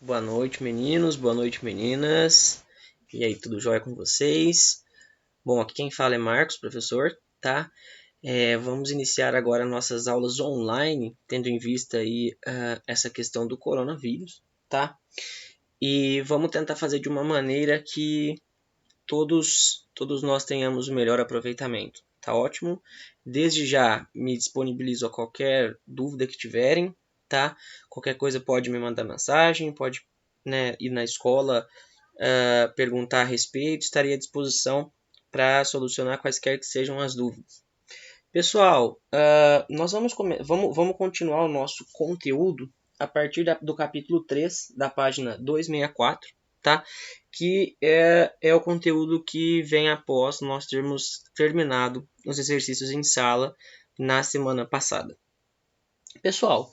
Boa noite, meninos. Boa noite, meninas. E aí, tudo jóia com vocês? Bom, aqui quem fala é Marcos, professor, tá? Vamos iniciar agora nossas aulas online, tendo em vista aí essa questão do coronavírus, tá? E vamos tentar fazer de uma maneira que todos nós tenhamos o melhor aproveitamento. Tá ótimo? Desde já me disponibilizo a qualquer dúvida que tiverem, tá? Qualquer coisa pode me mandar mensagem, pode, né, ir na escola perguntar a respeito, estarei à disposição para solucionar quaisquer que sejam as dúvidas. Pessoal, nós vamos continuar o nosso conteúdo a partir do capítulo 3, da página 264, tá? Que é o conteúdo que vem após nós termos terminado os exercícios em sala na semana passada. Pessoal,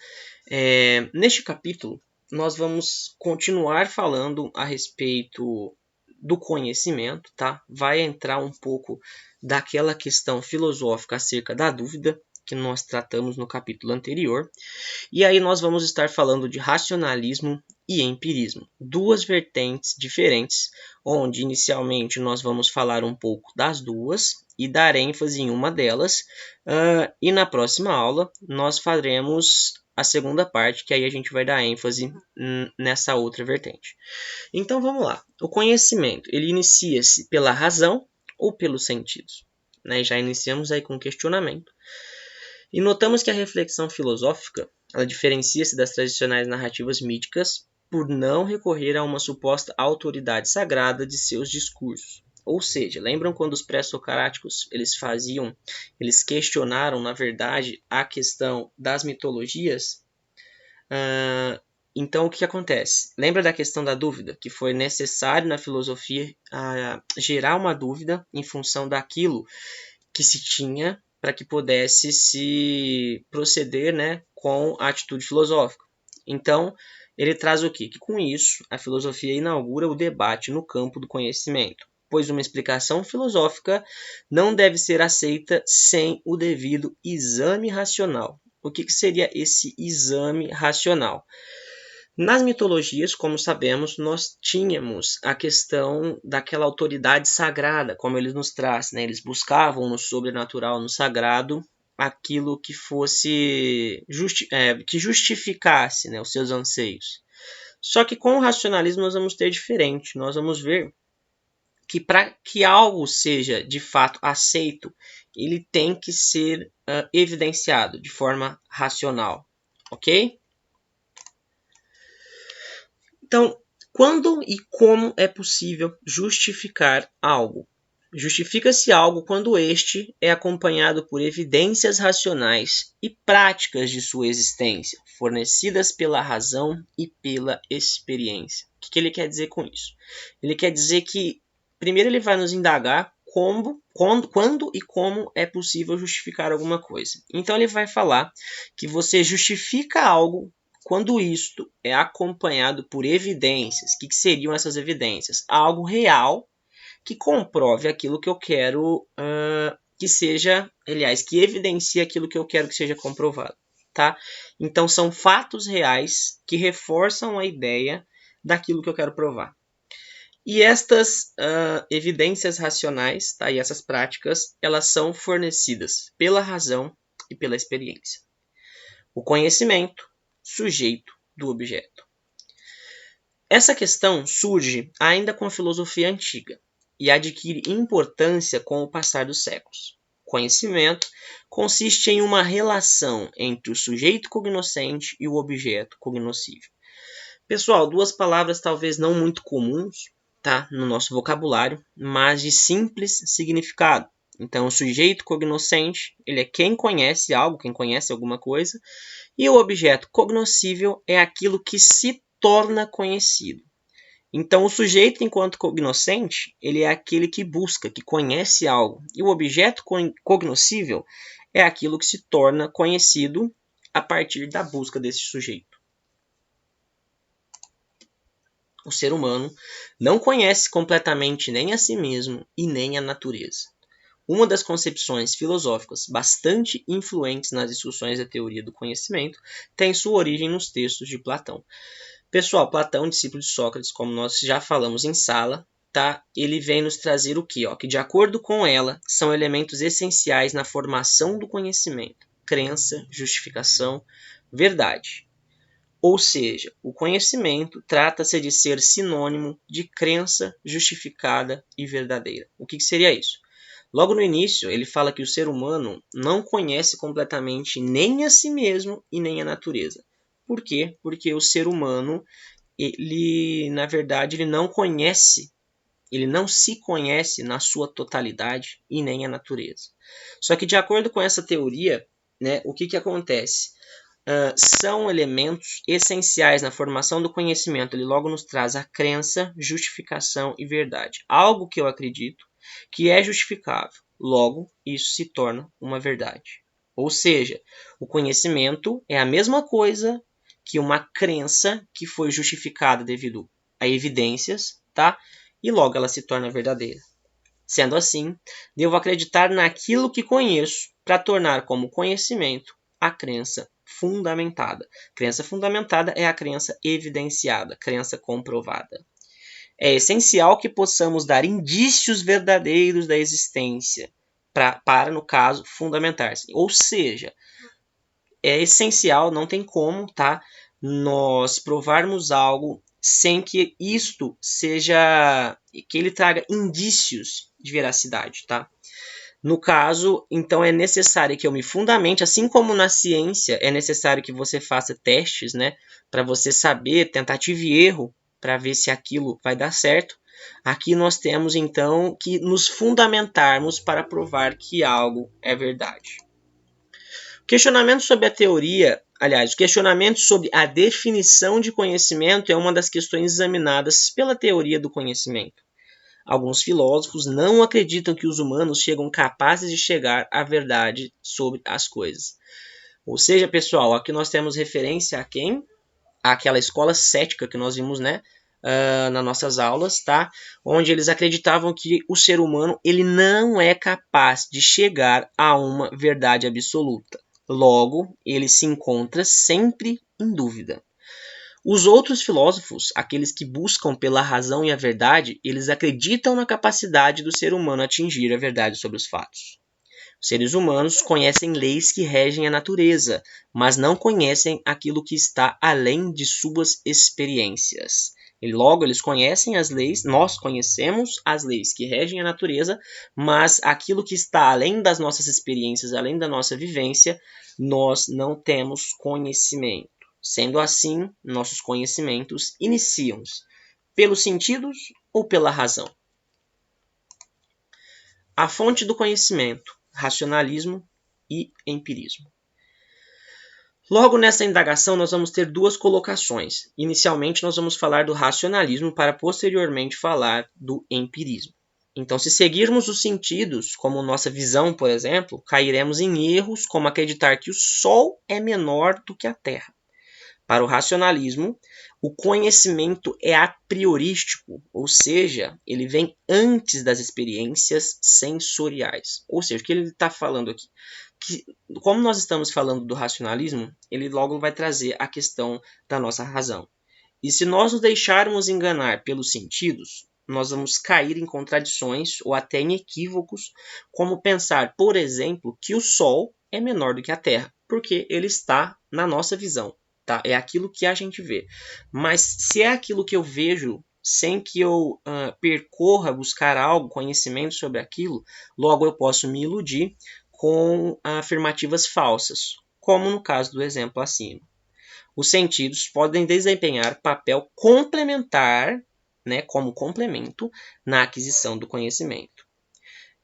neste capítulo, nós vamos continuar falando a respeito do conhecimento, tá? Vai entrar um pouco daquela questão filosófica acerca da dúvida que nós tratamos no capítulo anterior. E aí nós vamos estar falando de racionalismo e empirismo, duas vertentes diferentes, onde inicialmente nós vamos falar um pouco das duas e dar ênfase em uma delas, e na próxima aula nós faremos a segunda parte, que aí a gente vai dar ênfase nessa outra vertente. Então vamos lá. O conhecimento, ele inicia-se pela razão ou pelos sentidos? Né? Já iniciamos aí com questionamento. E notamos que a reflexão filosófica, ela diferencia-se das tradicionais narrativas míticas por não recorrer a uma suposta autoridade sagrada de seus discursos. Ou seja, lembram quando os pré-socráticos eles questionaram, na verdade, a questão das mitologias? Então, o que acontece? Lembra da questão da dúvida? Que foi necessário na filosofia gerar uma dúvida em função daquilo que se tinha para que pudesse se proceder, né, com a atitude filosófica. Então, ele traz o quê? Que com isso, a filosofia inaugura o debate no campo do conhecimento, pois uma explicação filosófica não deve ser aceita sem o devido exame racional. O que seria esse exame racional? Nas mitologias, como sabemos, nós tínhamos a questão daquela autoridade sagrada, como eles nos trazem, né? Eles buscavam no sobrenatural, no sagrado, aquilo que fosse que justificasse, né, os seus anseios. Só que com o racionalismo nós vamos ter diferente. Nós vamos ver que para que algo seja de fato aceito, ele tem que ser evidenciado de forma racional, ok? Então, quando e como é possível justificar algo? Justifica-se algo quando este é acompanhado por evidências racionais e práticas de sua existência, fornecidas pela razão e pela experiência. O que ele quer dizer com isso? Ele quer dizer que, primeiro, ele vai nos indagar quando e como é possível justificar alguma coisa. Então, ele vai falar que você justifica algo quando isto é acompanhado por evidências. O que seriam essas evidências? Algo real que comprove aquilo que eu quero que seja, aliás, que evidencie aquilo que eu quero que seja comprovado. Tá? Então, são fatos reais que reforçam a ideia daquilo que eu quero provar. E estas evidências racionais, tá? E essas práticas, elas são fornecidas pela razão e pela experiência. O conhecimento, sujeito do objeto. Essa questão surge ainda com a filosofia antiga e adquire importância com o passar dos séculos. Conhecimento consiste em uma relação entre o sujeito cognoscente e o objeto cognoscível. Pessoal, duas palavras talvez não muito comuns, tá, no nosso vocabulário, mas de simples significado. Então, o sujeito cognoscente, ele é quem conhece algo, quem conhece alguma coisa, e o objeto cognoscível é aquilo que se torna conhecido. Então, o sujeito, enquanto cognoscente, ele é aquele que busca, que conhece algo. E o objeto cognoscível é aquilo que se torna conhecido a partir da busca desse sujeito. O ser humano não conhece completamente nem a si mesmo e nem a natureza. Uma das concepções filosóficas bastante influentes nas discussões da teoria do conhecimento tem sua origem nos textos de Platão. Pessoal, Platão, discípulo de Sócrates, como nós já falamos em sala, tá? Ele vem nos trazer o quê? Que de acordo com ela, são elementos essenciais na formação do conhecimento: crença, justificação, verdade. Ou seja, o conhecimento trata-se de ser sinônimo de crença justificada e verdadeira. O que seria isso? Logo no início, ele fala que o ser humano não conhece completamente nem a si mesmo e nem a natureza. Por quê? Porque o ser humano, ele, na verdade, ele não se conhece na sua totalidade e nem a natureza. Só que de acordo com essa teoria, né, o que acontece? São elementos essenciais na formação do conhecimento. Ele logo nos traz a crença, justificação e verdade. Algo que eu acredito que é justificável. Logo, isso se torna uma verdade. Ou seja, o conhecimento é a mesma coisa que uma crença que foi justificada devido a evidências, tá? E logo ela se torna verdadeira. Sendo assim, devo acreditar naquilo que conheço para tornar como conhecimento a crença fundamentada. Crença fundamentada é a crença evidenciada, crença comprovada. É essencial que possamos dar indícios verdadeiros da existência para, no caso, fundamentar-se. Ou seja, é essencial, não tem como, tá? Nós provarmos algo sem que isto seja, que ele traga indícios de veracidade, tá? No caso, então é necessário que eu me fundamente, assim como na ciência é necessário que você faça testes, né, para você saber, tentativa e erro, para ver se aquilo vai dar certo. Aqui nós temos então que nos fundamentarmos para provar que algo é verdade. Questionamento sobre a teoria, aliás, o questionamento sobre a definição de conhecimento é uma das questões examinadas pela teoria do conhecimento. Alguns filósofos não acreditam que os humanos chegam capazes de chegar à verdade sobre as coisas. Ou seja, pessoal, aqui nós temos referência a quem? Àquela escola cética que nós vimos, né, nas nossas aulas, tá? Onde eles acreditavam que o ser humano ele não é capaz de chegar a uma verdade absoluta. Logo, ele se encontra sempre em dúvida. Os outros filósofos, aqueles que buscam pela razão e a verdade, eles acreditam na capacidade do ser humano atingir a verdade sobre os fatos. Os seres humanos conhecem leis que regem a natureza, mas não conhecem aquilo que está além de suas experiências. E logo, eles conhecem as leis, nós conhecemos as leis que regem a natureza, mas aquilo que está além das nossas experiências, além da nossa vivência, nós não temos conhecimento. Sendo assim, nossos conhecimentos iniciam-se pelos sentidos ou pela razão. A fonte do conhecimento: racionalismo e empirismo. Logo nessa indagação, nós vamos ter duas colocações. Inicialmente, nós vamos falar do racionalismo para posteriormente falar do empirismo. Então, se seguirmos os sentidos, como nossa visão, por exemplo, cairemos em erros como acreditar que o Sol é menor do que a Terra. Para o racionalismo, o conhecimento é a priorístico, ou seja, ele vem antes das experiências sensoriais. Ou seja, o que ele está falando aqui? Que, como nós estamos falando do racionalismo, ele logo vai trazer a questão da nossa razão. E se nós nos deixarmos enganar pelos sentidos, nós vamos cair em contradições ou até em equívocos, como pensar, por exemplo, que o Sol é menor do que a Terra, porque ele está na nossa visão. Tá? É aquilo que a gente vê. Mas se é aquilo que eu vejo sem que eu percorra buscar algo, conhecimento sobre aquilo, logo eu posso me iludir com afirmativas falsas, como no caso do exemplo acima. Os sentidos podem desempenhar papel complementar, né, como complemento, na aquisição do conhecimento.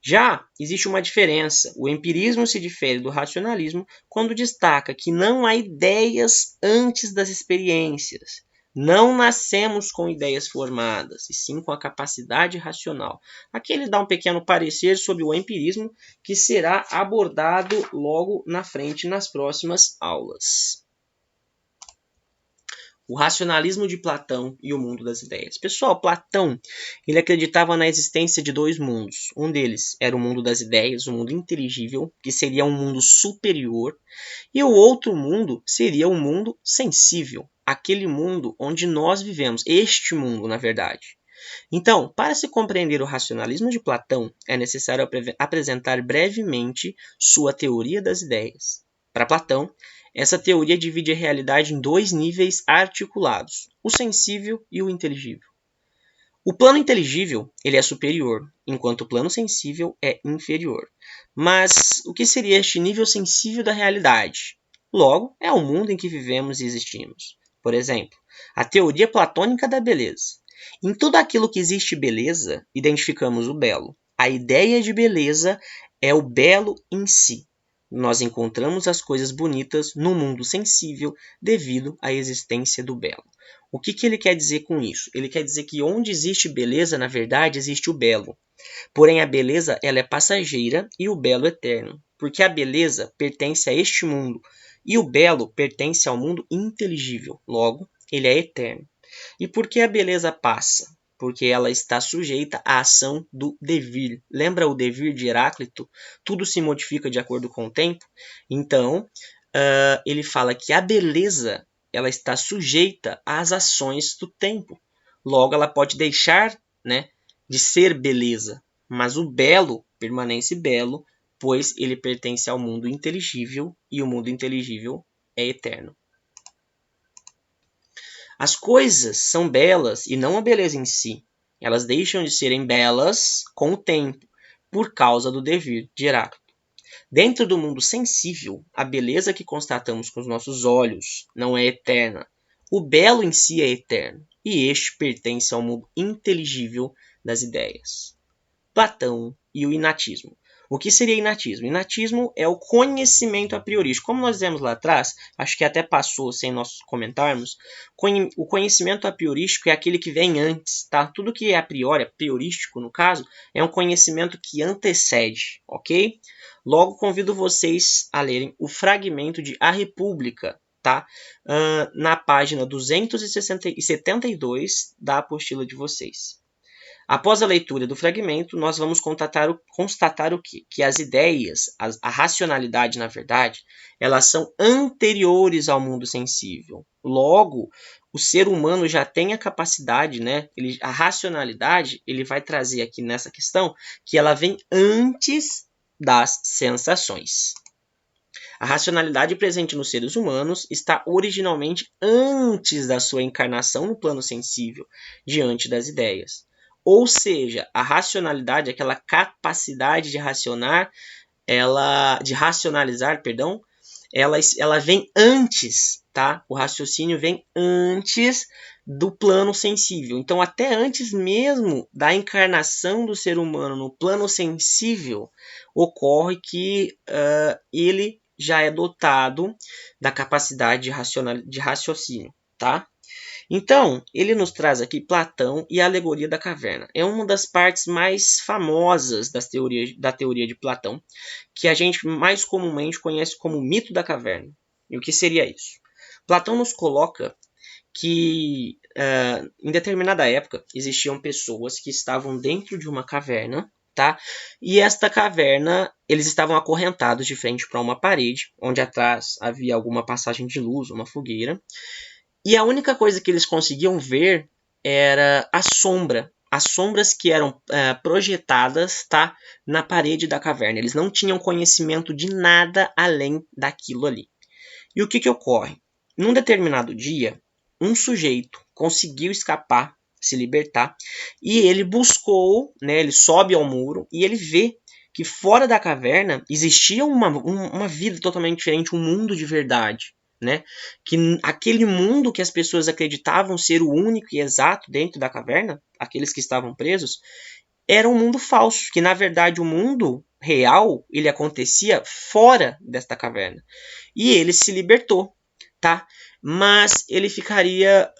Já existe uma diferença. O empirismo se difere do racionalismo quando destaca que não há ideias antes das experiências. Não nascemos com ideias formadas, e sim com a capacidade racional. Aqui ele dá um pequeno parecer sobre o empirismo, que será abordado logo na frente nas próximas aulas. O racionalismo de Platão e o mundo das ideias. Pessoal, Platão ele acreditava na existência de dois mundos. Um deles era o mundo das ideias, o mundo inteligível, que seria um mundo superior, e o outro mundo seria o mundo sensível, aquele mundo onde nós vivemos, este mundo, na verdade. Então, para se compreender o racionalismo de Platão, é necessário apresentar brevemente sua teoria das ideias. Para Platão, essa teoria divide a realidade em dois níveis articulados, o sensível e o inteligível. O plano inteligível ele é superior, enquanto o plano sensível é inferior. Mas o que seria este nível sensível da realidade? Logo, é o mundo em que vivemos e existimos. Por exemplo, a teoria platônica da beleza. Em tudo aquilo que existe beleza, identificamos o belo. A ideia de beleza é o belo em si. Nós encontramos as coisas bonitas no mundo sensível devido à existência do belo. O que ele quer dizer com isso? Ele quer dizer que onde existe beleza, na verdade, existe o belo. Porém, a beleza ela é passageira e o belo eterno. Porque a beleza pertence a este mundo e o belo pertence ao mundo inteligível. Logo, ele é eterno. E por que a beleza passa? Porque ela está sujeita à ação do devir. Lembra o devir de Heráclito? Tudo se modifica de acordo com o tempo. Então, ele fala que a beleza ela está sujeita às ações do tempo. Logo, ela pode deixar, né, de ser beleza. Mas o belo permanece belo, pois ele pertence ao mundo inteligível e o mundo inteligível é eterno. As coisas são belas e não a beleza em si. Elas deixam de serem belas com o tempo, por causa do devir de Heráclito. Dentro do mundo sensível, a beleza que constatamos com os nossos olhos não é eterna. O belo em si é eterno, e este pertence ao mundo inteligível das ideias. Platão e o inatismo. O que seria inatismo? Inatismo é o conhecimento a priorístico. Como nós vimos lá atrás, acho que até passou sem nós comentarmos, o conhecimento a priorístico é aquele que vem antes, tá? Tudo que é a priori, a priorístico no caso, é um conhecimento que antecede, ok? Logo, convido vocês a lerem o fragmento de A República, tá? Na página 272 da apostila de vocês. Após a leitura do fragmento, nós vamos constatar o quê? Que as ideias, a racionalidade, na verdade, elas são anteriores ao mundo sensível. Logo, o ser humano já tem a capacidade, né? A racionalidade, ele vai trazer aqui nessa questão, que ela vem antes das sensações. A racionalidade presente nos seres humanos está originalmente antes da sua encarnação no plano sensível, diante das ideias. Ou seja, a racionalidade, aquela capacidade de racionalizar, ela vem antes, tá? O raciocínio vem antes do plano sensível. Então, até antes mesmo da encarnação do ser humano no plano sensível, ocorre que ele já é dotado da capacidade de raciocínio, tá? Então, ele nos traz aqui Platão e a alegoria da caverna. É uma das partes mais famosas da teoria de Platão, que a gente mais comumente conhece como o mito da caverna. E o que seria isso? Platão nos coloca que em determinada época existiam pessoas que estavam dentro de uma caverna, tá? E esta caverna, eles estavam acorrentados de frente para uma parede, onde atrás havia alguma passagem de luz, uma fogueira. E a única coisa que eles conseguiam ver era a sombra. As sombras que eram projetadas, tá, na parede da caverna. Eles não tinham conhecimento de nada além daquilo ali. E o que ocorre? Num determinado dia, um sujeito conseguiu escapar, se libertar, e ele buscou, né, ele sobe ao muro e ele vê que fora da caverna existia uma vida totalmente diferente, um mundo de verdade. Né? Que aquele mundo que as pessoas acreditavam ser o único e exato dentro da caverna, aqueles que estavam presos, era um mundo falso, que na verdade o mundo real ele acontecia fora desta caverna. E ele se libertou, tá? Mas ele ficaria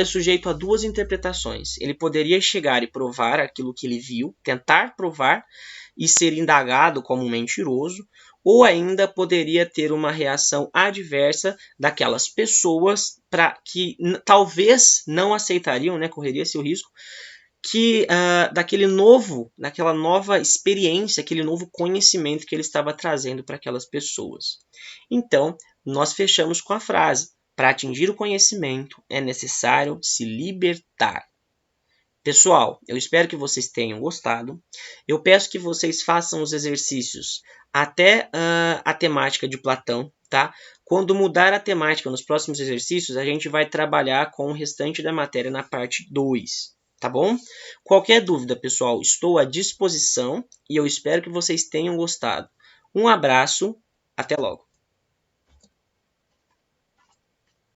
sujeito a duas interpretações. Ele poderia chegar e provar aquilo que ele viu, tentar provar e ser indagado como um mentiroso, ou ainda poderia ter uma reação adversa daquelas pessoas que talvez não aceitariam, né, correria-se o risco, daquela nova experiência, aquele novo conhecimento que ele estava trazendo para aquelas pessoas. Então, nós fechamos com a frase: Para atingir o conhecimento, é necessário se libertar. Pessoal, eu espero que vocês tenham gostado. Eu peço que vocês façam os exercícios até a temática de Platão, tá? Quando mudar a temática nos próximos exercícios, a gente vai trabalhar com o restante da matéria na parte 2, tá bom? Qualquer dúvida, pessoal, estou à disposição e eu espero que vocês tenham gostado. Um abraço, até logo!